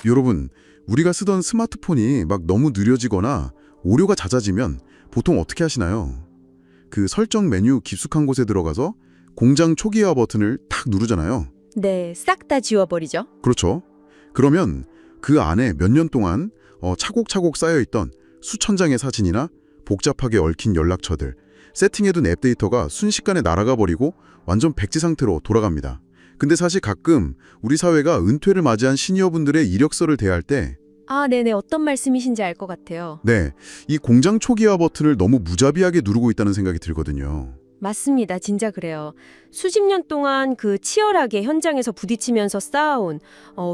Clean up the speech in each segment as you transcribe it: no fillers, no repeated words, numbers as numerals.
여러분, 우리가 쓰던 스마트폰이 막 너무 느려지거나 오류가 잦아지면 보통 어떻게 하시나요? 그 설정 메뉴 깊숙한 곳에 들어가서 공장 초기화 버튼을 탁 누르잖아요. 네, 싹 다 지워버리죠. 그렇죠. 그러면 그 안에 몇 년 동안 차곡차곡 쌓여있던 수천 장의 사진이나 복잡하게 얽힌 연락처들, 세팅해둔 앱 데이터가 순식간에 날아가 버리고 완전 백지 상태로 돌아갑니다. 근데 사실 가끔 우리 사회가 은퇴를 맞이한 시니어분들의 이력서를 대할 때 아, 네네. 어떤 말씀이신지 알 것 같아요. 네, 이 공장 초기화 버튼을 너무 무자비하게 누르고 있다는 생각이 들거든요. 맞습니다. 진짜 그래요. 수십 년 동안 그 치열하게 현장에서 부딪히면서 쌓아온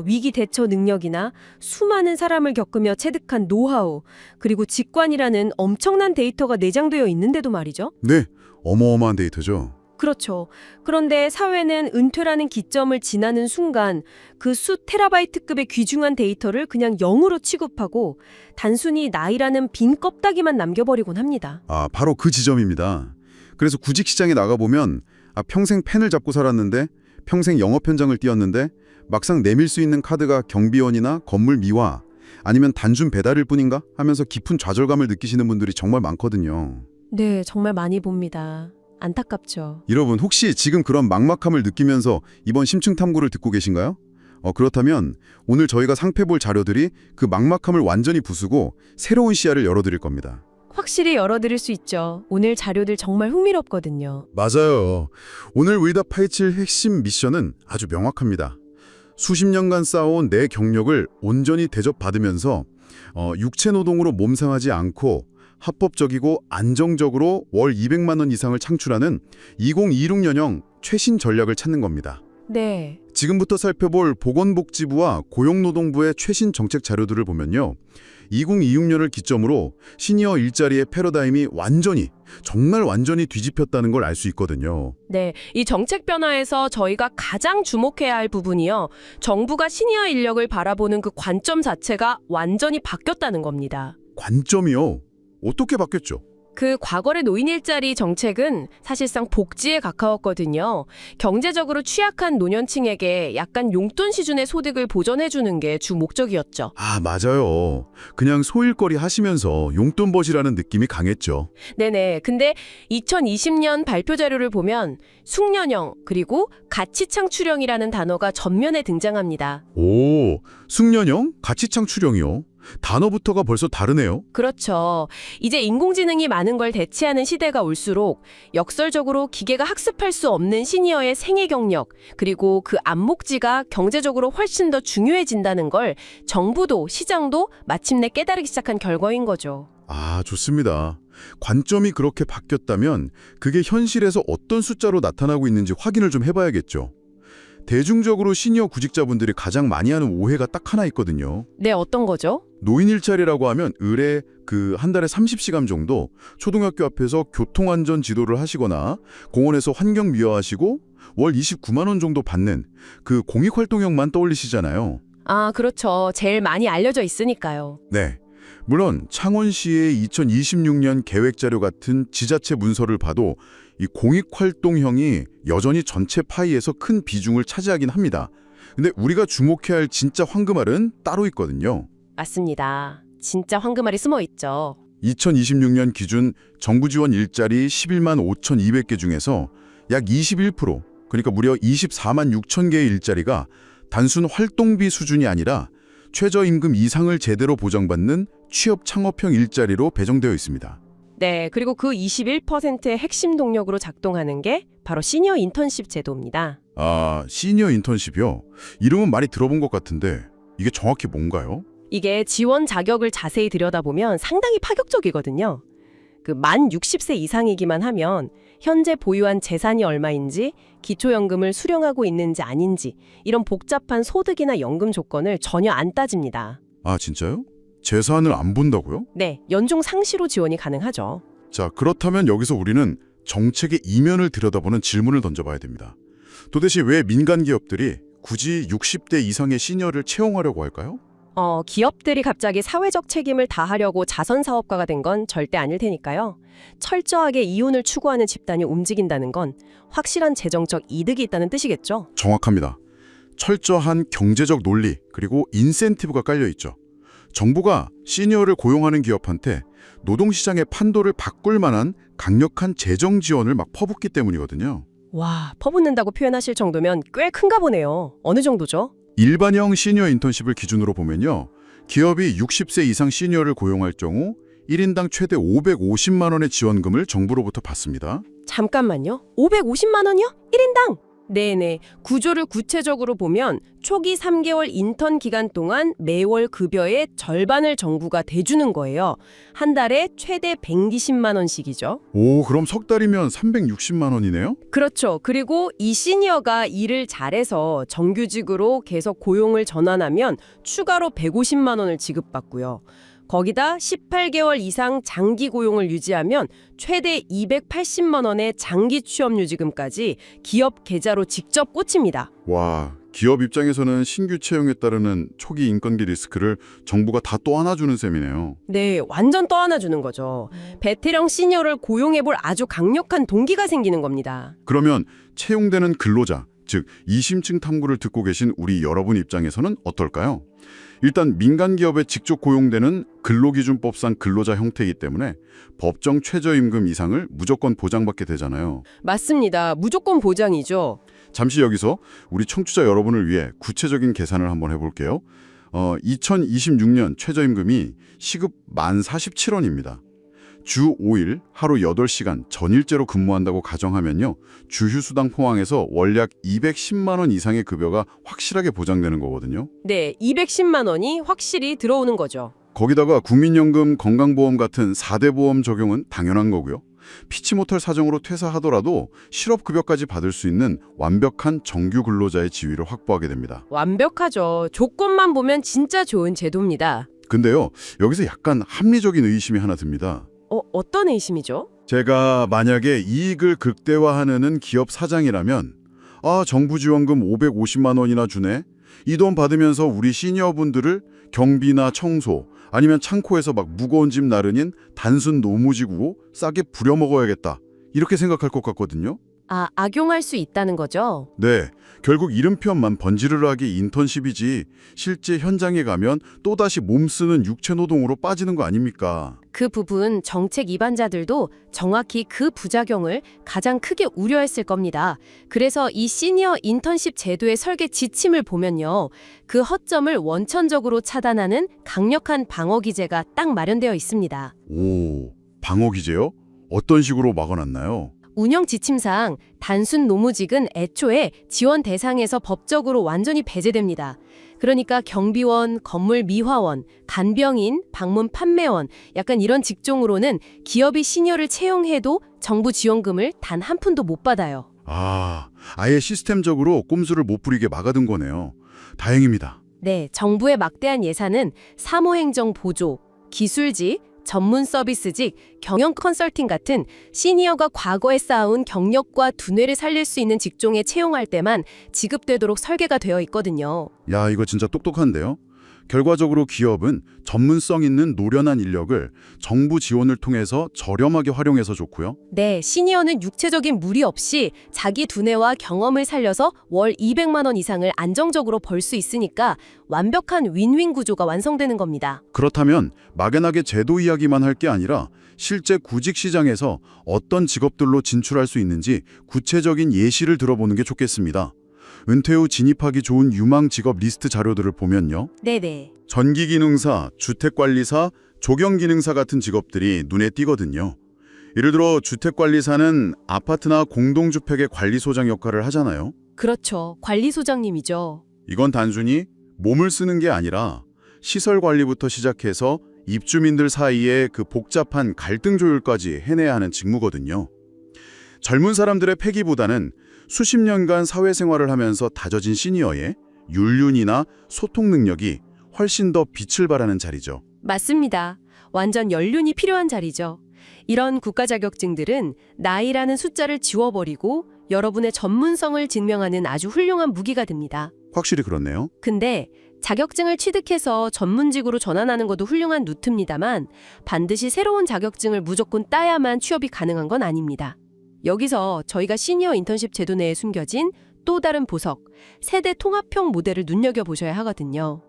위기 대처 능력이나 수많은 사람을 겪으며 체득한 노하우, 그리고 직관이라는 엄청난 데이터가 내장되어 있는데도 말이죠. 네, 어마어마한 데이터죠. 그렇죠. 그런데 사회는 은퇴라는 기점을 지나는 순간 그 수 테라바이트급의 귀중한 데이터를 그냥 0으로 취급하고 단순히 나이라는 빈 껍데기만 남겨버리곤 합니다. 바로 그 지점입니다. 그래서 구직 시장에 나가보면 평생 펜을 잡고 살았는데 평생 영업 현장을 뛰었는데 막상 내밀 수 있는 카드가 경비원이나 건물 미화 아니면 단순 배달일 뿐인가 하면서 깊은 좌절감을 느끼시는 분들이 정말 많거든요. 네, 정말 많이 봅니다. 안타깝죠. 여러분 혹시 지금 그런 막막함을 느끼면서 이번 심층 탐구를 듣고 계신가요? 그렇다면 오늘 저희가 상패볼 자료들이 그 막막함을 완전히 부수고 새로운 시야를 열어드릴 겁니다. 확실히 열어드릴 수 있죠. 오늘 자료들 정말 흥미롭거든요. 맞아요. 오늘 의답 파헤칠 핵심 미션은 아주 명확합니다. 수십 년간 쌓아온 내 경력을 온전히 대접받으면서 육체 노동으로 몸 상하지 않고 합법적이고 안정적으로 월 200만 원 이상을 창출하는 2026년형 최신 전략을 찾는 겁니다. 네. 지금부터 살펴볼 보건복지부와 고용노동부의 최신 정책 자료들을 보면요. 2026년을 기점으로 시니어 일자리의 패러다임이 정말 완전히 뒤집혔다는 걸 알 수 있거든요. 네, 이 정책 변화에서 저희가 가장 주목해야 할 부분이요. 정부가 시니어 인력을 바라보는 그 관점 자체가 완전히 바뀌었다는 겁니다. 관점이요? 어떻게 바뀌었죠? 그 과거의 노인 일자리 정책은 사실상 복지에 가까웠거든요. 경제적으로 취약한 노년층에게 약간 용돈 수준의 소득을 보전해주는 게 주 목적이었죠. 맞아요. 그냥 소일거리 하시면서 용돈 버시라는 느낌이 강했죠. 네네. 근데 2020년 발표 자료를 보면 숙련형 그리고 가치 창출형이라는 단어가 전면에 등장합니다. 오, 숙련형? 가치 창출형이요? 단어부터가 벌써 다르네요. 그렇죠. 이제 인공지능이 많은 걸 대체하는 시대가 올수록 역설적으로 기계가 학습할 수 없는 시니어의 생애 경력, 그리고 그 안목지가 경제적으로 훨씬 더 중요해진다는 걸 정부도 시장도 마침내 깨달기 시작한 결과인 거죠. 좋습니다. 관점이 그렇게 바뀌었다면 그게 현실에서 어떤 숫자로 나타나고 있는지 확인을 좀 해봐야겠죠. 대중적으로 시니어 구직자분들이 가장 많이 하는 오해가 딱 하나 있거든요. 네, 어떤 거죠? 노인 일자리라고 하면 의뢰 한 달에 30시간 정도 초등학교 앞에서 교통안전 지도를 하시거나 공원에서 환경 미화하시고 월 29만 원 정도 받는 그 공익활동형만 떠올리시잖아요. 그렇죠. 제일 많이 알려져 있으니까요. 네. 물론 창원시의 2026년 계획자료 같은 지자체 문서를 봐도 이 공익활동형이 여전히 전체 파이에서 큰 비중을 차지하긴 합니다. 근데 우리가 주목해야 할 진짜 황금알은 따로 있거든요. 맞습니다. 진짜 황금알이 숨어 있죠. 2026년 기준 정부 지원 일자리 11만 5,200개 중에서 약 21%, 그러니까 무려 24만 6천 개의 일자리가 단순 활동비 수준이 아니라 최저임금 이상을 제대로 보장받는 취업 창업형 일자리로 배정되어 있습니다. 네, 그리고 그 21%의 핵심 동력으로 작동하는 게 바로 시니어 인턴십 제도입니다. 시니어 인턴십이요? 이름은 많이 들어본 것 같은데 이게 정확히 뭔가요? 이게 지원 자격을 자세히 들여다보면 상당히 파격적이거든요. 만 60세 이상이기만 하면 현재 보유한 재산이 얼마인지, 기초연금을 수령하고 있는지 아닌지 이런 복잡한 소득이나 연금 조건을 전혀 안 따집니다. 진짜요? 재산을 안 본다고요? 네, 연중 상시로 지원이 가능하죠. 자, 그렇다면 여기서 우리는 정책의 이면을 들여다보는 질문을 던져봐야 됩니다. 도대체 왜 민간 기업들이 굳이 60대 이상의 시니어를 채용하려고 할까요? 기업들이 갑자기 사회적 책임을 다하려고 자선 사업가가 된 건 절대 아닐 테니까요. 철저하게 이윤을 추구하는 집단이 움직인다는 건 확실한 재정적 이득이 있다는 뜻이겠죠. 정확합니다. 철저한 경제적 논리 그리고 인센티브가 깔려 있죠. 정부가 시니어를 고용하는 기업한테 노동시장의 판도를 바꿀 만한 강력한 재정 지원을 막 퍼붓기 때문이거든요. 와, 퍼붓는다고 표현하실 정도면 꽤 큰가 보네요. 어느 정도죠? 일반형 시니어 인턴십을 기준으로 보면요. 기업이 60세 이상 시니어를 고용할 경우 1인당 최대 550만 원의 지원금을 정부로부터 받습니다. 잠깐만요. 550만 원이요? 1인당? 네네. 구조를 구체적으로 보면 초기 3개월 인턴 기간 동안 매월 급여의 절반을 정부가 대주는 거예요. 한 달에 최대 120만 원씩이죠. 오, 그럼 석 달이면 360만 원이네요? 그렇죠. 그리고 이 시니어가 일을 잘해서 정규직으로 계속 고용을 전환하면 추가로 150만 원을 지급받고요. 거기다 18개월 이상 장기 고용을 유지하면 최대 280만 원의 장기 취업유지금까지 기업 계좌로 직접 꽂힙니다. 와, 기업 입장에서는 신규 채용에 따르는 초기 인건비 리스크를 정부가 다 또 안아주는 셈이네요. 네, 완전 떠안아주는 거죠. 베테랑 시니어를 고용해볼 아주 강력한 동기가 생기는 겁니다. 그러면 채용되는 근로자, 즉 이심층 탐구를 듣고 계신 우리 여러분 입장에서는 어떨까요? 일단 민간 기업에 직접 고용되는 근로기준법상 근로자 형태이기 때문에 법정 최저임금 이상을 무조건 보장받게 되잖아요. 맞습니다. 무조건 보장이죠. 잠시 여기서 우리 청취자 여러분을 위해 구체적인 계산을 한번 해볼게요. 2026년 최저임금이 시급 1047원입니다. 주 5일 하루 8시간 전일제로 근무한다고 가정하면요. 주휴수당 포함해서 월약 210만 원 이상의 급여가 확실하게 보장되는 거거든요. 네, 210만 원이 확실히 들어오는 거죠. 거기다가 국민연금, 건강보험 같은 4대 보험 적용은 당연한 거고요. 피치 못할 사정으로 퇴사하더라도 실업급여까지 받을 수 있는 완벽한 정규 근로자의 지위를 확보하게 됩니다. 완벽하죠. 조건만 보면 진짜 좋은 제도입니다. 근데요, 여기서 약간 합리적인 의심이 하나 듭니다. 어떤 의심이죠? 제가 만약에 이익을 극대화하는 기업 사장이라면 정부 지원금 550만 원이나 주네. 이 돈 받으면서 우리 시니어분들을 경비나 청소 아니면 창고에서 막 무거운 짐 나르는 단순 노무지고 싸게 부려먹어야겠다. 이렇게 생각할 것 같거든요. 악용할 수 있다는 거죠? 네, 결국 이름표만 번지르르하게 인턴십이지 실제 현장에 가면 또다시 몸 쓰는 육체 노동으로 빠지는 거 아닙니까? 그 부분 정책 입안자들도 정확히 그 부작용을 가장 크게 우려했을 겁니다. 그래서 이 시니어 인턴십 제도의 설계 지침을 보면요. 그 허점을 원천적으로 차단하는 강력한 방어 기제가 딱 마련되어 있습니다. 오, 방어 기제요? 어떤 식으로 막아놨나요? 운영 지침상 단순 노무직은 애초에 지원 대상에서 법적으로 완전히 배제됩니다. 그러니까 경비원, 건물 미화원, 간병인, 방문 판매원 약간 이런 직종으로는 기업이 시니어를 채용해도 정부 지원금을 단 한 푼도 못 받아요. 아예 시스템적으로 꼼수를 못 부리게 막아둔 거네요. 다행입니다. 네, 정부의 막대한 예산은 사무행정 보조, 기술직, 전문 서비스직, 경영 컨설팅 같은 시니어가 과거에 쌓아온 경력과 두뇌를 살릴 수 있는 직종에 채용할 때만 지급되도록 설계가 되어 있거든요. 야, 이거 진짜 똑똑한데요? 결과적으로 기업은 전문성 있는 노련한 인력을 정부 지원을 통해서 저렴하게 활용해서 좋고요. 네, 시니어는 육체적인 무리 없이 자기 두뇌와 경험을 살려서 월 200만 원 이상을 안정적으로 벌 수 있으니까 완벽한 윈윈 구조가 완성되는 겁니다. 그렇다면 막연하게 제도 이야기만 할 게 아니라 실제 구직 시장에서 어떤 직업들로 진출할 수 있는지 구체적인 예시를 들어보는 게 좋겠습니다. 은퇴 후 진입하기 좋은 유망 직업 리스트 자료들을 보면요. 네네. 전기기능사, 주택관리사, 조경기능사 같은 직업들이 눈에 띄거든요. 예를 들어 주택관리사는 아파트나 공동주택의 관리소장 역할을 하잖아요. 그렇죠. 관리소장님이죠. 이건 단순히 몸을 쓰는 게 아니라 시설 관리부터 시작해서 입주민들 사이에 그 복잡한 갈등 조율까지 해내야 하는 직무거든요. 젊은 사람들의 패기보다는 수십 년간 사회생활을 하면서 다져진 시니어의 윤륜이나 소통 능력이 훨씬 더 빛을 발하는 자리죠. 맞습니다. 완전 연륜이 필요한 자리죠. 이런 국가 자격증들은 나이라는 숫자를 지워버리고 여러분의 전문성을 증명하는 아주 훌륭한 무기가 됩니다. 확실히 그렇네요. 근데 자격증을 취득해서 전문직으로 전환하는 것도 훌륭한 루트입니다만 반드시 새로운 자격증을 무조건 따야만 취업이 가능한 건 아닙니다. 여기서 저희가 시니어 인턴십 제도 내에 숨겨진 또 다른 보석, 세대 통합형 모델을 눈여겨보셔야 하거든요.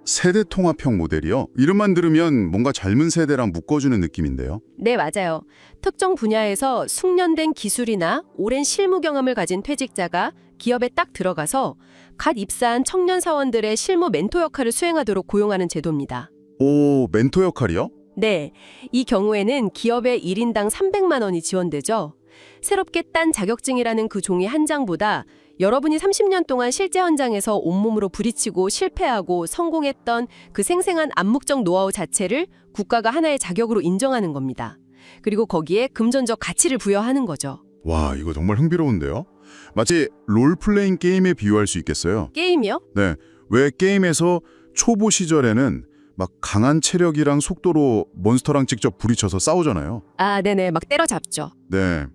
세대 통합형 모델이요? 이름만 들으면 뭔가 젊은 세대랑 묶어주는 느낌인데요. 네, 맞아요. 특정 분야에서 숙련된 기술이나 오랜 실무 경험을 가진 퇴직자가 기업에 딱 들어가서 갓 입사한 청년 사원들의 실무 멘토 역할을 수행하도록 고용하는 제도입니다. 오, 멘토 역할이요? 네, 이 경우에는 기업에 1인당 300만 원이 지원되죠. 새롭게 딴 자격증이라는 그 종이 한 장보다 여러분이 30년 동안 실제 현장에서 온몸으로 부딪히고 실패하고 성공했던 그 생생한 암묵적 노하우 자체를 국가가 하나의 자격으로 인정하는 겁니다. 그리고 거기에 금전적 가치를 부여하는 거죠. 와, 이거 정말 흥미로운데요? 마치 롤플레잉 게임에 비유할 수 있겠어요. 게임이요? 네, 왜 게임에서 초보 시절에는 막 강한 체력이랑 속도로 몬스터랑 직접 부딪혀서 싸우잖아요. 아, 네네. 막 때려잡죠. 네,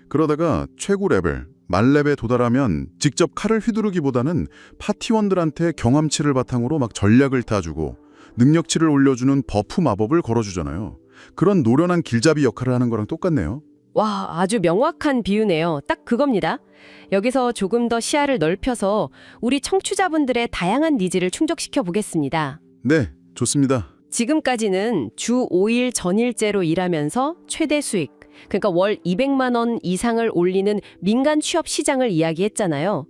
그러다가 최고 레벨, 만렙에 도달하면 직접 칼을 휘두르기보다는 파티원들한테 경험치를 바탕으로 막 전략을 타주고 능력치를 올려주는 버프 마법을 걸어주잖아요. 그런 노련한 길잡이 역할을 하는 거랑 똑같네요. 와, 아주 명확한 비유네요. 딱 그겁니다. 여기서 조금 더 시야를 넓혀서 우리 청취자분들의 다양한 니즈를 충족시켜 보겠습니다. 네, 좋습니다. 지금까지는 주 5일 전일제로 일하면서 최대 수익, 그러니까 월 200만 원 이상을 올리는 민간 취업 시장을 이야기했잖아요.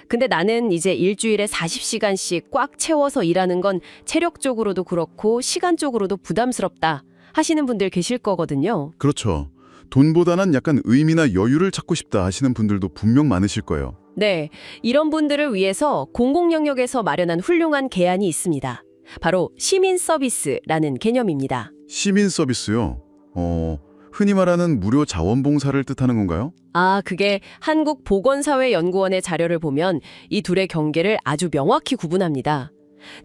근데 나는 이제 일주일에 40시간씩 꽉 채워서 일하는 건 체력적으로도 그렇고 시간적으로도 부담스럽다 하시는 분들 계실 거거든요. 그렇죠. 돈보다는 약간 의미나 여유를 찾고 싶다 하시는 분들도 분명 많으실 거예요. 네, 이런 분들을 위해서 공공 영역에서 마련한 훌륭한 계안이 있습니다. 바로 시민 서비스라는 개념입니다. 시민 서비스요? 흔히 말하는 무료 자원봉사를 뜻하는 건가요? 아, 그게 한국보건사회연구원의 자료를 보면 이 둘의 경계를 아주 명확히 구분합니다.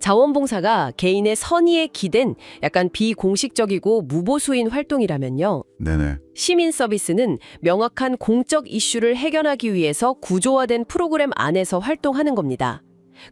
자원봉사가 개인의 선의에 기댄 약간 비공식적이고 무보수인 활동이라면요. 네네. 시민 서비스는 명확한 공적 이슈를 해결하기 위해서 구조화된 프로그램 안에서 활동하는 겁니다.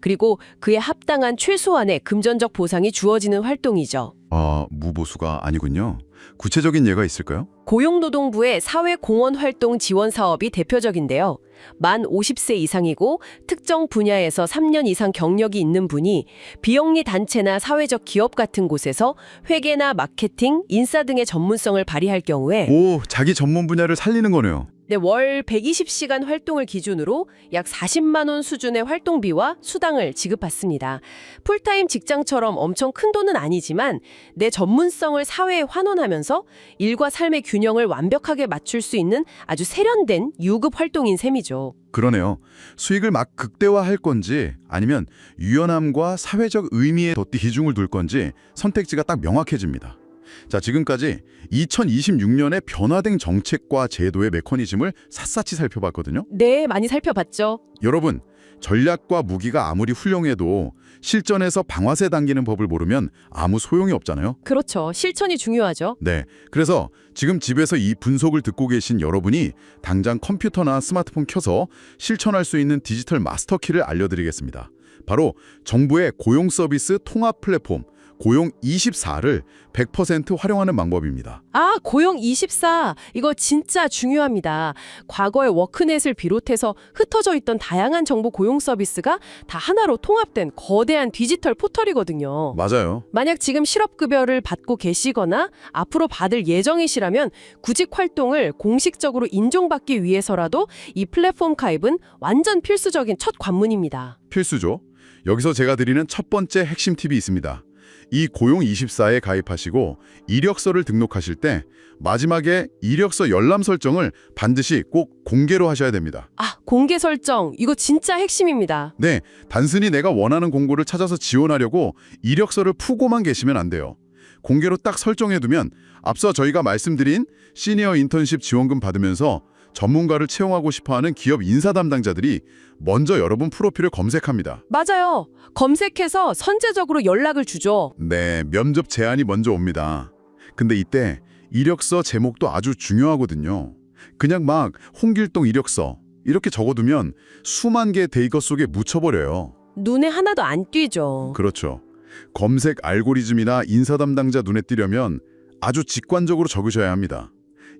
그리고 그에 합당한 최소한의 금전적 보상이 주어지는 활동이죠. 아, 무보수가 아니군요. 구체적인 예가 있을까요? 고용노동부의 사회공헌활동 지원 사업이 대표적인데요. 만 50세 이상이고 특정 분야에서 3년 이상 경력이 있는 분이 비영리 단체나 사회적 기업 같은 곳에서 회계나 마케팅, 인사 등의 전문성을 발휘할 경우에 오, 자기 전문 분야를 살리는 거네요. 네, 월 120시간 활동을 기준으로 약 40만 원 수준의 활동비와 수당을 지급받습니다. 풀타임 직장처럼 엄청 큰 돈은 아니지만 내 전문성을 사회에 환원하면서 일과 삶의 균형을 완벽하게 맞출 수 있는 아주 세련된 유급 활동인 셈이죠. 그러네요. 수익을 막 극대화할 건지 아니면 유연함과 사회적 의미에 더 비중을 둘 건지 선택지가 딱 명확해집니다. 자, 지금까지 2026년의 변화된 정책과 제도의 메커니즘을 샅샅이 살펴봤거든요. 네, 많이 살펴봤죠. 여러분, 전략과 무기가 아무리 훌륭해도 실전에서 방아쇠 당기는 법을 모르면 아무 소용이 없잖아요. 그렇죠. 실천이 중요하죠. 네, 그래서 지금 집에서 이 분석을 듣고 계신 여러분이 당장 컴퓨터나 스마트폰 켜서 실천할 수 있는 디지털 마스터키를 알려드리겠습니다. 바로 정부의 고용 서비스 통합 플랫폼 고용24를 100% 활용하는 방법입니다. 아, 고용24. 이거 진짜 중요합니다. 과거의 워크넷을 비롯해서 흩어져 있던 다양한 정보 고용 서비스가 다 하나로 통합된 거대한 디지털 포털이거든요. 맞아요. 만약 지금 실업급여를 받고 계시거나 앞으로 받을 예정이시라면 구직 활동을 공식적으로 인정받기 위해서라도 이 플랫폼 가입은 완전 필수적인 첫 관문입니다. 필수죠. 여기서 제가 드리는 첫 번째 핵심 팁이 있습니다. 이 고용24에 가입하시고 이력서를 등록하실 때 마지막에 이력서 열람 설정을 반드시 꼭 공개로 하셔야 됩니다. 아, 공개 설정. 이거 진짜 핵심입니다. 네, 단순히 내가 원하는 공고를 찾아서 지원하려고 이력서를 푸고만 계시면 안 돼요. 공개로 딱 설정해두면 앞서 저희가 말씀드린 시니어 인턴십 지원금 받으면서 전문가를 채용하고 싶어하는 기업 인사 담당자들이 먼저 여러분 프로필을 검색합니다. 맞아요. 검색해서 선제적으로 연락을 주죠. 네, 면접 제안이 먼저 옵니다. 근데 이때 이력서 제목도 아주 중요하거든요. 그냥 막 홍길동 이력서 이렇게 적어두면 수만 개의 데이터 속에 묻혀버려요. 눈에 하나도 안 띄죠. 그렇죠. 검색 알고리즘이나 인사 담당자 눈에 띄려면 아주 직관적으로 적으셔야 합니다.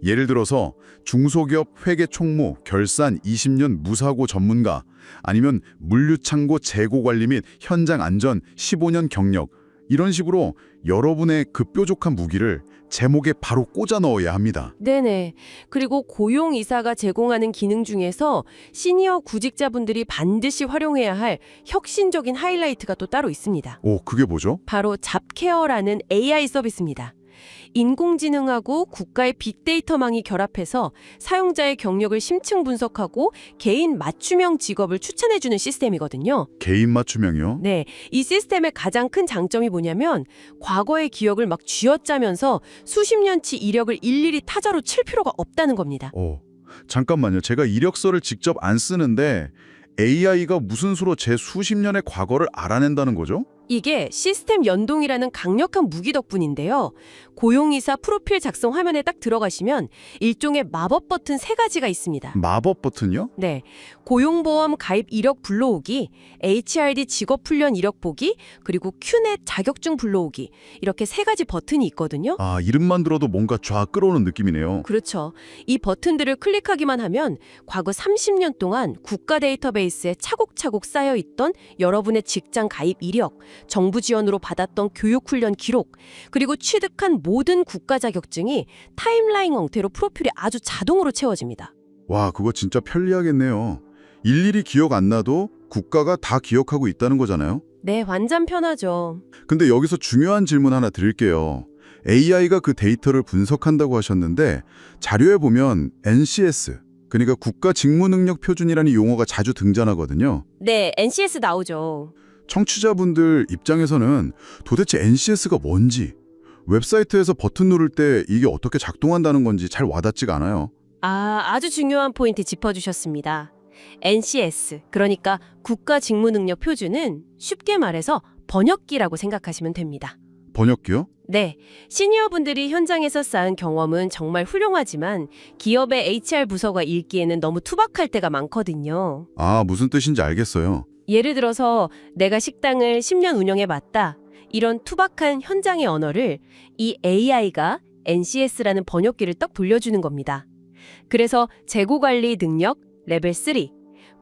예를 들어서 중소기업 회계 총무, 결산 20년 무사고 전문가, 아니면 물류창고 재고 관리 및 현장 안전 15년 경력, 이런 식으로 여러분의 그 뾰족한 무기를 제목에 바로 꽂아 넣어야 합니다. 네네. 그리고 고용이사가 제공하는 기능 중에서 시니어 구직자분들이 반드시 활용해야 할 혁신적인 하이라이트가 또 따로 있습니다. 오, 그게 뭐죠? 바로 잡케어라는 AI 서비스입니다. 인공지능하고 국가의 빅데이터망이 결합해서 사용자의 경력을 심층 분석하고 개인 맞춤형 직업을 추천해주는 시스템이거든요. 개인 맞춤형이요? 네, 이 시스템의 가장 큰 장점이 뭐냐면 과거의 기억을 막 쥐어짜면서 수십 년치 이력을 일일이 타자로 칠 필요가 없다는 겁니다. 잠깐만요. 제가 이력서를 직접 안 쓰는데 AI가 무슨 수로 제 수십 년의 과거를 알아낸다는 거죠? 이게 시스템 연동이라는 강력한 무기 덕분인데요. 고용이사 프로필 작성 화면에 딱 들어가시면 일종의 마법 버튼 3가지가 있습니다. 마법 버튼이요? 네, 고용보험 가입 이력 불러오기, HRD 직업훈련 이력 보기, 그리고 큐넷 자격증 불러오기, 이렇게 3가지 버튼이 있거든요. 아, 이름만 들어도 뭔가 쫙 끌어오는 느낌이네요. 그렇죠. 이 버튼들을 클릭하기만 하면 과거 30년 동안 국가 데이터베이스에 차곡차곡 쌓여있던 여러분의 직장 가입 이력, 정부 지원으로 받았던 교육훈련 기록, 그리고 취득한 모든 국가 자격증이 타임라인 형태로 프로필에 아주 자동으로 채워집니다. 와, 그거 진짜 편리하겠네요. 일일이 기억 안 나도 국가가 다 기억하고 있다는 거잖아요. 네, 완전 편하죠. 근데 여기서 중요한 질문 하나 드릴게요. AI가 그 데이터를 분석한다고 하셨는데 자료에 보면 NCS, 그러니까 국가 직무능력 표준이라는 용어가 자주 등장하거든요. 네, NCS 나오죠. 청취자분들 입장에서는 도대체 NCS가 뭔지, 웹사이트에서 버튼 누를 때 이게 어떻게 작동한다는 건지 잘 와닿지가 않아요. 아주 중요한 포인트 짚어주셨습니다. NCS, 그러니까 국가 직무능력 표준은 쉽게 말해서 번역기라고 생각하시면 됩니다. 번역기요? 네, 시니어분들이 현장에서 쌓은 경험은 정말 훌륭하지만 기업의 HR 부서가 읽기에는 너무 투박할 때가 많거든요. 아, 무슨 뜻인지 알겠어요. 예를 들어서 내가 식당을 10년 운영해봤다. 이런 투박한 현장의 언어를 이 AI가 NCS라는 번역기를 딱 돌려주는 겁니다. 그래서 재고관리 능력 레벨 3,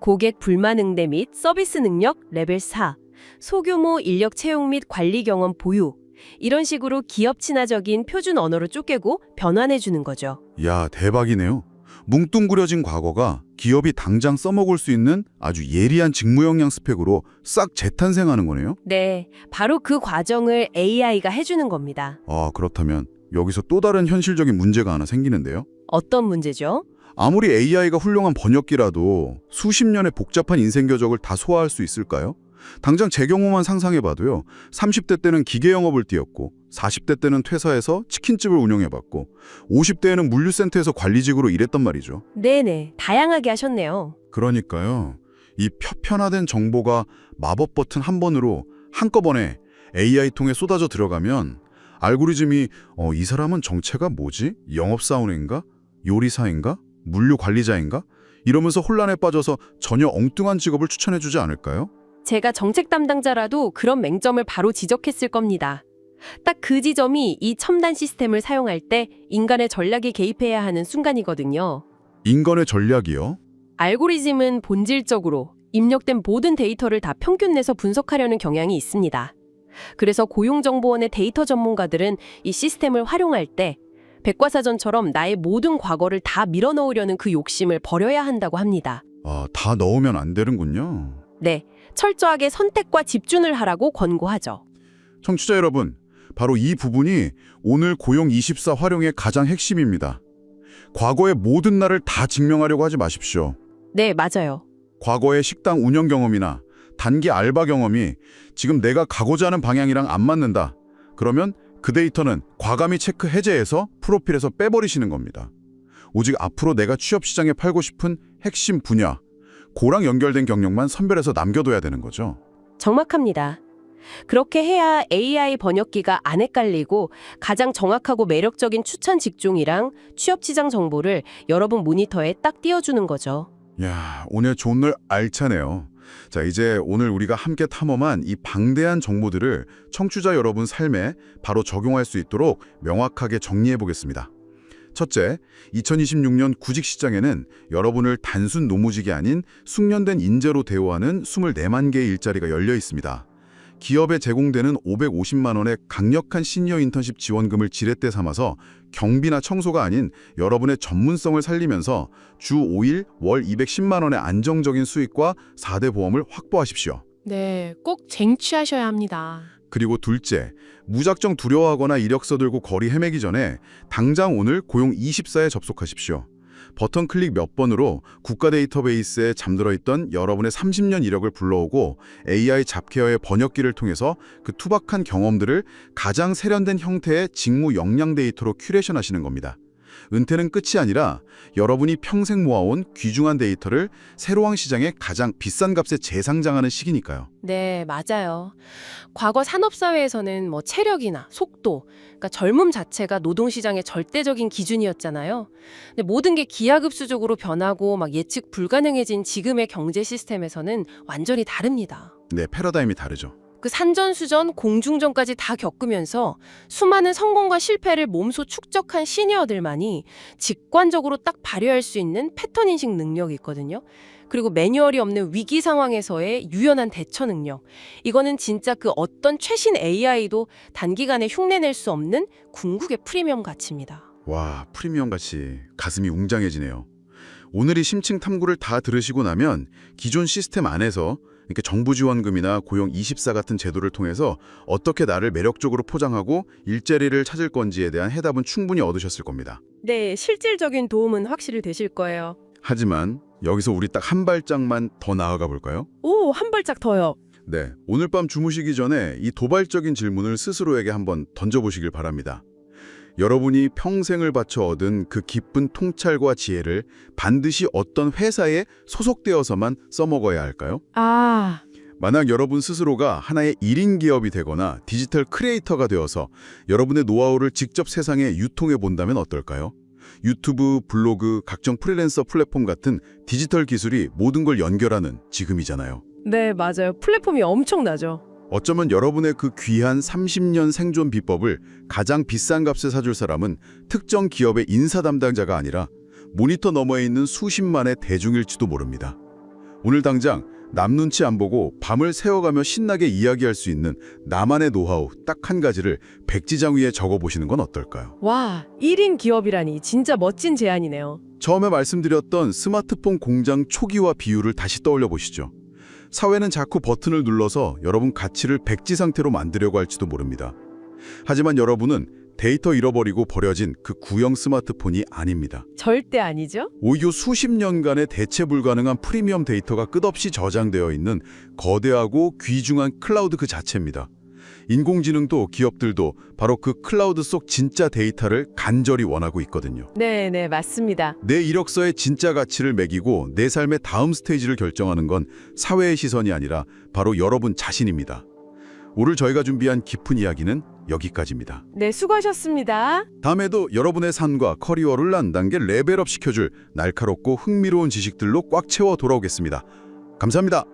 고객 불만 응대 및 서비스 능력 레벨 4, 소규모 인력 채용 및 관리 경험 보유, 이런 식으로 기업 친화적인 표준 언어로 쪼개고 변환해주는 거죠. 야, 대박이네요. 뭉뚱그려진 과거가 기업이 당장 써먹을 수 있는 아주 예리한 직무 역량 스펙으로 싹 재탄생하는 거네요. 네, 바로 그 과정을 AI가 해주는 겁니다. 아, 그렇다면 여기서 또 다른 현실적인 문제가 하나 생기는데요. 어떤 문제죠? 아무리 AI가 훌륭한 번역기라도 수십 년의 복잡한 인생 궤적을 다 소화할 수 있을까요? 당장 제 경우만 상상해봐도요. 30대 때는 기계 영업을 뛰었고 40대 때는 퇴사해서 치킨집을 운영해봤고 50대에는 물류센터에서 관리직으로 일했단 말이죠. 네네, 다양하게 하셨네요. 그러니까요. 이 편화된 정보가 마법 버튼 한 번으로 한꺼번에 AI 통에 쏟아져 들어가면 알고리즘이 이 사람은 정체가 뭐지? 영업사원인가? 요리사인가? 물류관리자인가? 이러면서 혼란에 빠져서 전혀 엉뚱한 직업을 추천해주지 않을까요? 제가 정책 담당자라도 그런 맹점을 바로 지적했을 겁니다. 딱 그 지점이 이 첨단 시스템을 사용할 때 인간의 전략에 개입해야 하는 순간이거든요. 인간의 전략이요? 알고리즘은 본질적으로 입력된 모든 데이터를 다 평균 내서 분석하려는 경향이 있습니다. 그래서 고용정보원의 데이터 전문가들은 이 시스템을 활용할 때 백과사전처럼 나의 모든 과거를 다 밀어넣으려는 그 욕심을 버려야 한다고 합니다. 아, 다 넣으면 안 되는군요. 네, 철저하게 선택과 집중을 하라고 권고하죠. 청취자 여러분, 바로 이 부분이 오늘 고용24 활용의 가장 핵심입니다. 과거의 모든 날을 다 증명하려고 하지 마십시오. 네, 맞아요. 과거의 식당 운영 경험이나 단기 알바 경험이 지금 내가 가고자 하는 방향이랑 안 맞는다. 그러면 그 데이터는 과감히 체크 해제해서 프로필에서 빼버리시는 겁니다. 오직 앞으로 내가 취업시장에 팔고 싶은 핵심 분야, 고랑 연결된 경력만 선별해서 남겨둬야 되는 거죠. 정확합니다. 그렇게 해야 AI 번역기가 안 헷갈리고 가장 정확하고 매력적인 추천 직종이랑 취업시장 정보를 여러분 모니터에 딱 띄워주는 거죠. 야, 오늘 좋은 날 알차네요. 자, 이제 오늘 우리가 함께 탐험한 이 방대한 정보들을 청취자 여러분 삶에 바로 적용할 수 있도록 명확하게 정리해 보겠습니다. 첫째, 2026년 구직 시장에는 여러분을 단순 노무직이 아닌 숙련된 인재로 대우하는 24만 개의 일자리가 열려 있습니다. 기업에 제공되는 550만 원의 강력한 시니어 인턴십 지원금을 지렛대 삼아서 경비나 청소가 아닌 여러분의 전문성을 살리면서 주 5일 월 210만 원의 안정적인 수익과 4대 보험을 확보하십시오. 네, 꼭 쟁취하셔야 합니다. 그리고 둘째, 무작정 두려워하거나 이력서 들고 거리 헤매기 전에 당장 오늘 고용24에 접속하십시오. 버튼 클릭 몇 번으로 국가 데이터베이스에 잠들어 있던 여러분의 30년 이력을 불러오고 AI 잡케어의 번역기를 통해서 그 투박한 경험들을 가장 세련된 형태의 직무 역량 데이터로 큐레이션하시는 겁니다. 은퇴는 끝이 아니라 여러분이 평생 모아온 귀중한 데이터를 새로운 시장에 가장 비싼 값에 재상장하는 시기니까요. 네, 맞아요. 과거 산업사회에서는 체력이나 속도, 그러니까 젊음 자체가 노동시장의 절대적인 기준이었잖아요. 근데 모든 게 기하급수적으로 변하고 예측 불가능해진 지금의 경제 시스템에서는 완전히 다릅니다. 네, 패러다임이 다르죠. 그 산전수전, 공중전까지 다 겪으면서 수많은 성공과 실패를 몸소 축적한 시니어들만이 직관적으로 딱 발휘할 수 있는 패턴 인식 능력이 있거든요. 그리고 매뉴얼이 없는 위기 상황에서의 유연한 대처 능력. 이거는 진짜 그 어떤 최신 AI도 단기간에 흉내낼 수 없는 궁극의 프리미엄 가치입니다. 와, 프리미엄 가치 가슴이 웅장해지네요. 오늘 이 심층 탐구를 다 들으시고 나면 기존 시스템 안에서 이렇게 정부 지원금이나 고용24 같은 제도를 통해서 어떻게 나를 매력적으로 포장하고 일자리를 찾을 건지에 대한 해답은 충분히 얻으셨을 겁니다. 네, 실질적인 도움은 확실히 되실 거예요. 하지만 여기서 우리 딱 한 발짝만 더 나아가 볼까요? 오, 한 발짝 더요. 네, 오늘 밤 주무시기 전에 이 도발적인 질문을 스스로에게 한번 던져보시길 바랍니다. 여러분이 평생을 바쳐 얻은 그 깊은 통찰과 지혜를 반드시 어떤 회사에 소속되어서만 써먹어야 할까요? 아, 만약 여러분 스스로가 하나의 1인 기업이 되거나 디지털 크리에이터가 되어서 여러분의 노하우를 직접 세상에 유통해 본다면 어떨까요? 유튜브, 블로그, 각종 프리랜서 플랫폼 같은 디지털 기술이 모든 걸 연결하는 지금이잖아요. 네, 맞아요. 플랫폼이 엄청나죠. 어쩌면 여러분의 그 귀한 30년 생존 비법을 가장 비싼 값에 사줄 사람은 특정 기업의 인사 담당자가 아니라 모니터 너머에 있는 수십만의 대중일지도 모릅니다. 오늘 당장 남 눈치 안 보고 밤을 새워가며 신나게 이야기할 수 있는 나만의 노하우 딱 한 가지를 백지장 위에 적어보시는 건 어떨까요? 와, 1인 기업이라니 진짜 멋진 제안이네요. 처음에 말씀드렸던 스마트폰 공장 초기화 비유를 다시 떠올려 보시죠. 사회는 자꾸 버튼을 눌러서 여러분 가치를 백지 상태로 만들려고 할지도 모릅니다. 하지만 여러분은 데이터 잃어버리고 버려진 그 구형 스마트폰이 아닙니다. 절대 아니죠? 오히려 수십 년간의 대체 불가능한 프리미엄 데이터가 끝없이 저장되어 있는 거대하고 귀중한 클라우드 그 자체입니다. 인공지능도 기업들도 바로 그 클라우드 속 진짜 데이터를 간절히 원하고 있거든요. 네, 맞습니다. 내 이력서의 진짜 가치를 매기고 내 삶의 다음 스테이지를 결정하는 건 사회의 시선이 아니라 바로 여러분 자신입니다. 오늘 저희가 준비한 깊은 이야기는 여기까지입니다. 네, 수고하셨습니다. 다음에도 여러분의 삶과 커리어를 한 단계 레벨업 시켜줄 날카롭고 흥미로운 지식들로 꽉 채워 돌아오겠습니다. 감사합니다.